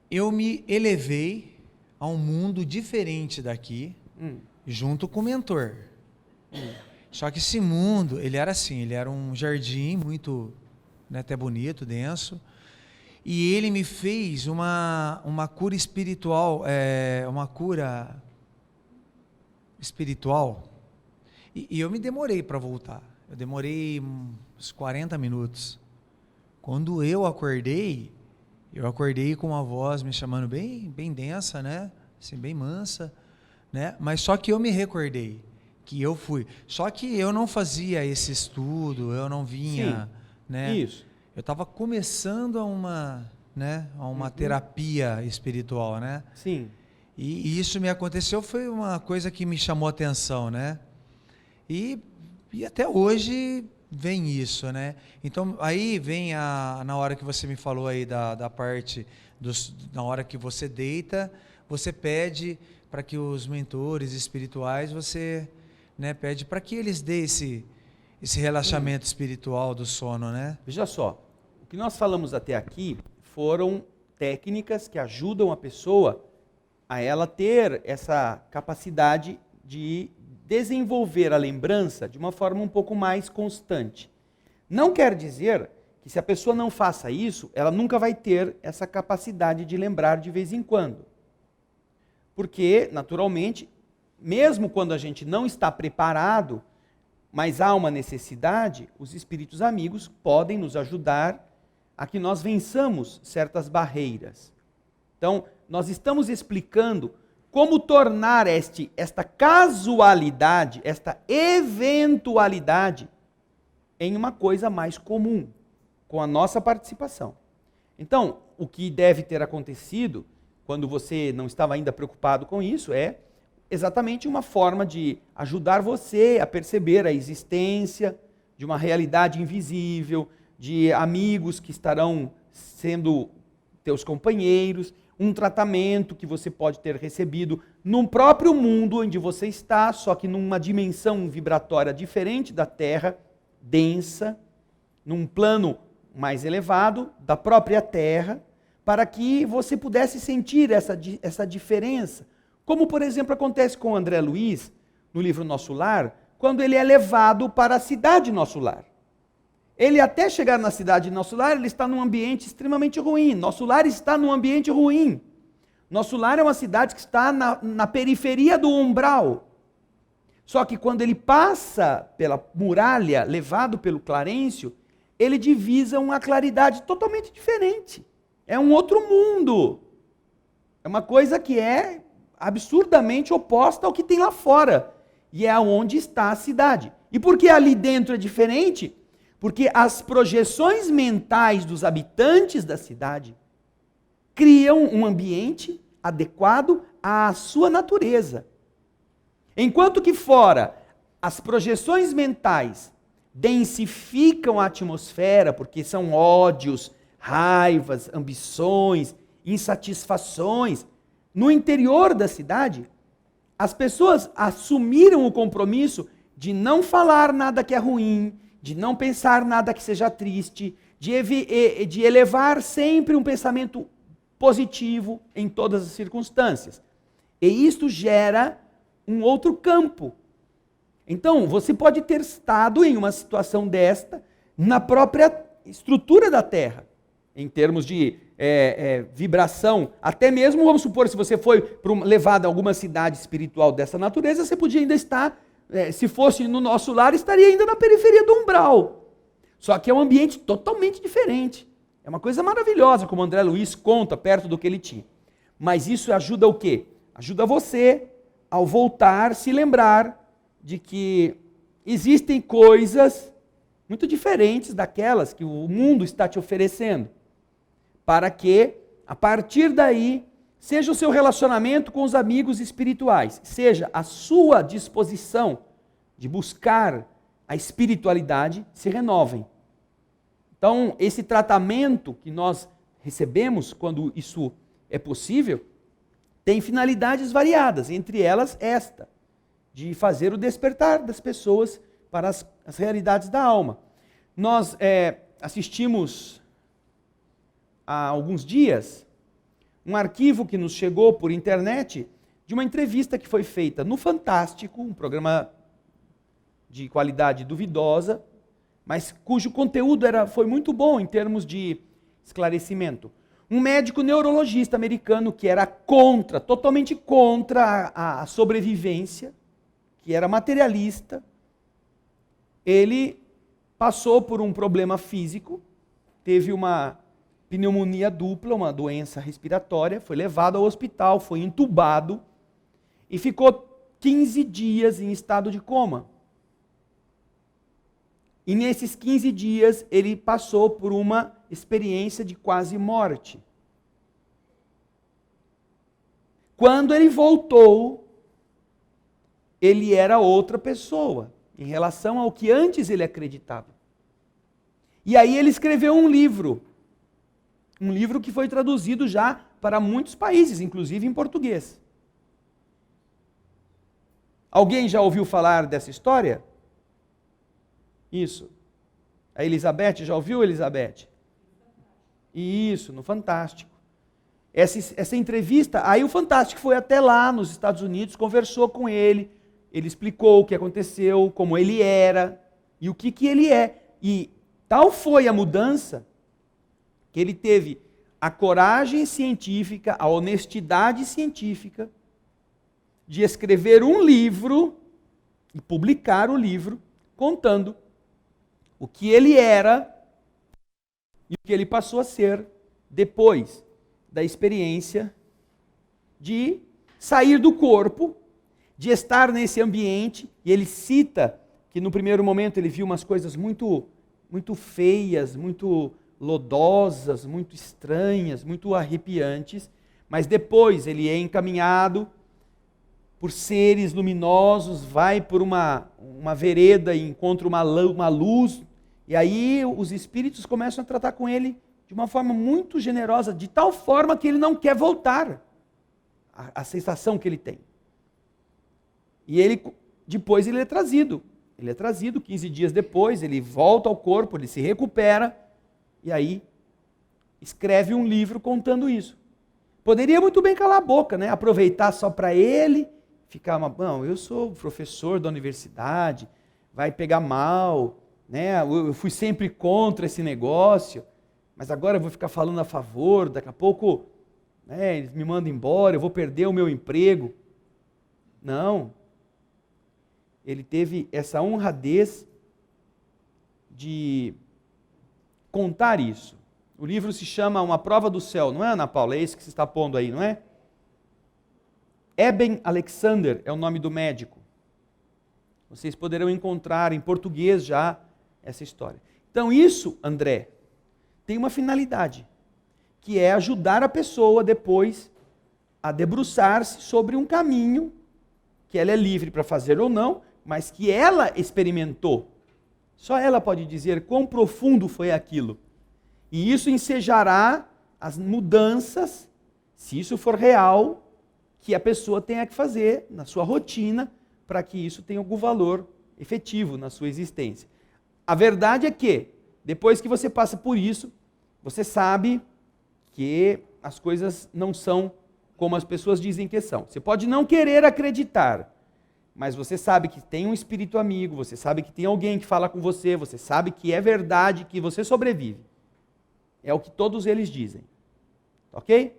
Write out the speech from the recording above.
eu me elevei a um mundo diferente daqui, junto com o mentor. Só que esse mundo, ele era assim, ele era um jardim muito, né, até bonito, denso, e ele me fez uma cura espiritual, uma cura espiritual, e eu me demorei para voltar. Eu demorei uns 40 minutos. Quando eu acordei com uma voz me chamando bem, bem densa, né? Assim, bem mansa, né? Mas só que eu me recordei que eu fui. Só que eu não fazia esse estudo, eu não vinha, Sim, né? isso. Eu estava começando a uma terapia espiritual, né? Sim. E isso me aconteceu, foi uma coisa que me chamou a atenção, né? E até hoje vem isso, né? Então, aí vem na hora que você me falou aí da parte, na hora que você deita, você pede para que os mentores espirituais, você, né, pede para que eles dêem esse relaxamento espiritual do sono, né? Veja só, o que nós falamos até aqui foram técnicas que ajudam a pessoa a ela ter essa capacidade de desenvolver a lembrança de uma forma um pouco mais constante. Não quer dizer que se a pessoa não faça isso, ela nunca vai ter essa capacidade de lembrar de vez em quando. Porque, naturalmente, mesmo quando a gente não está preparado, mas há uma necessidade, os espíritos amigos podem nos ajudar a que nós vençamos certas barreiras. Então, nós estamos explicando como tornar esta casualidade, esta eventualidade, em uma coisa mais comum, com a nossa participação. Então, o que deve ter acontecido, quando você não estava ainda preocupado com isso, é exatamente uma forma de ajudar você a perceber a existência de uma realidade invisível, de amigos que estarão sendo teus companheiros, um tratamento que você pode ter recebido no próprio mundo onde você está, só que numa dimensão vibratória diferente da Terra, densa, num plano mais elevado da própria Terra, para que você pudesse sentir essa diferença. Como, por exemplo, acontece com o André Luiz, no livro Nosso Lar, quando ele é levado para a cidade Nosso Lar. Ele até chegar na cidade Nosso Lar, ele está num ambiente extremamente ruim. Nosso Lar está num ambiente ruim. Nosso Lar é uma cidade que está na periferia do umbral. Só que quando ele passa pela muralha, levado pelo Clarencio, ele divisa uma claridade totalmente diferente. É um outro mundo. É uma coisa que é absurdamente oposta ao que tem lá fora. E é onde está a cidade. E por que ali dentro é diferente? Porque as projeções mentais dos habitantes da cidade criam um ambiente adequado à sua natureza. Enquanto que fora, as projeções mentais densificam a atmosfera, porque são ódios, raivas, ambições, insatisfações. No interior da cidade, as pessoas assumiram o compromisso de não falar nada que é ruim, de não pensar nada que seja triste, de elevar sempre um pensamento positivo em todas as circunstâncias. E isto gera um outro campo. Então, você pode ter estado em uma situação desta na própria estrutura da Terra, em termos de vibração. Até mesmo, vamos supor, se você foi levado a alguma cidade espiritual dessa natureza, você podia ainda estar, se fosse no Nosso Lar, estaria ainda na periferia do umbral. Só que é um ambiente totalmente diferente. É uma coisa maravilhosa, como o André Luiz conta, perto do que ele tinha. Mas isso ajuda o quê? Ajuda você, ao voltar, se lembrar de que existem coisas muito diferentes daquelas que o mundo está te oferecendo. Para que, a partir daí, seja o seu relacionamento com os amigos espirituais, seja a sua disposição de buscar a espiritualidade, se renovem. Então, esse tratamento que nós recebemos, quando isso é possível, tem finalidades variadas, entre elas esta, de fazer o despertar das pessoas para as realidades da alma. Nós assistimos há alguns dias um arquivo que nos chegou por internet de uma entrevista que foi feita no Fantástico, um programa de qualidade duvidosa, mas cujo conteúdo foi muito bom em termos de esclarecimento. Um médico neurologista americano que era totalmente contra a sobrevivência, que era materialista, ele passou por um problema físico, teve uma pneumonia dupla, uma doença respiratória, foi levado ao hospital, foi entubado e ficou 15 dias em estado de coma. E nesses 15 dias ele passou por uma experiência de quase morte. Quando ele voltou, ele era outra pessoa em relação ao que antes ele acreditava. E aí ele escreveu um livro que foi traduzido já para muitos países, inclusive em português. Alguém já ouviu falar dessa história? Isso. A Elizabeth, já ouviu, Elizabeth? Isso, no Fantástico. Essa entrevista, aí o Fantástico foi até lá nos Estados Unidos, conversou com ele explicou o que aconteceu, como ele era e o que ele é. E tal foi a mudança que ele teve a coragem científica, a honestidade científica de escrever um livro e publicar o livro contando o que ele era e o que ele passou a ser depois da experiência de sair do corpo, de estar nesse ambiente. E ele cita que no primeiro momento ele viu umas coisas muito feias, muito lodosas, muito estranhas, muito arrepiantes, mas depois ele é encaminhado por seres luminosos, vai por uma vereda e encontra uma luz, e aí os espíritos começam a tratar com ele de uma forma muito generosa, de tal forma que ele não quer voltar, a sensação que ele tem. E depois ele é trazido 15 dias depois, ele volta ao corpo, ele se recupera, e aí escreve um livro contando isso. Poderia muito bem calar a boca, né? Aproveitar só para ele, ficar, não, eu sou professor da universidade, vai pegar mal, né? Eu fui sempre contra esse negócio, mas agora eu vou ficar falando a favor, daqui a pouco, né, eles me mandam embora, eu vou perder o meu emprego. Não. Ele teve essa honradez de contar isso. O livro se chama Uma Prova do Céu, não é, Ana Paula? É esse que você está pondo aí, não é? Eben Alexander é o nome do médico. Vocês poderão encontrar em português já essa história. Então isso, André, tem uma finalidade, que é ajudar a pessoa depois a debruçar-se sobre um caminho que ela é livre para fazer ou não, mas que ela experimentou. Só ela pode dizer quão profundo foi aquilo. E isso ensejará as mudanças, se isso for real, que a pessoa tenha que fazer na sua rotina para que isso tenha algum valor efetivo na sua existência. A verdade é que, depois que você passa por isso, você sabe que as coisas não são como as pessoas dizem que são. Você pode não querer acreditar, mas você sabe que tem um espírito amigo, você sabe que tem alguém que fala com você, você sabe que é verdade, que você sobrevive. É o que todos eles dizem. Ok?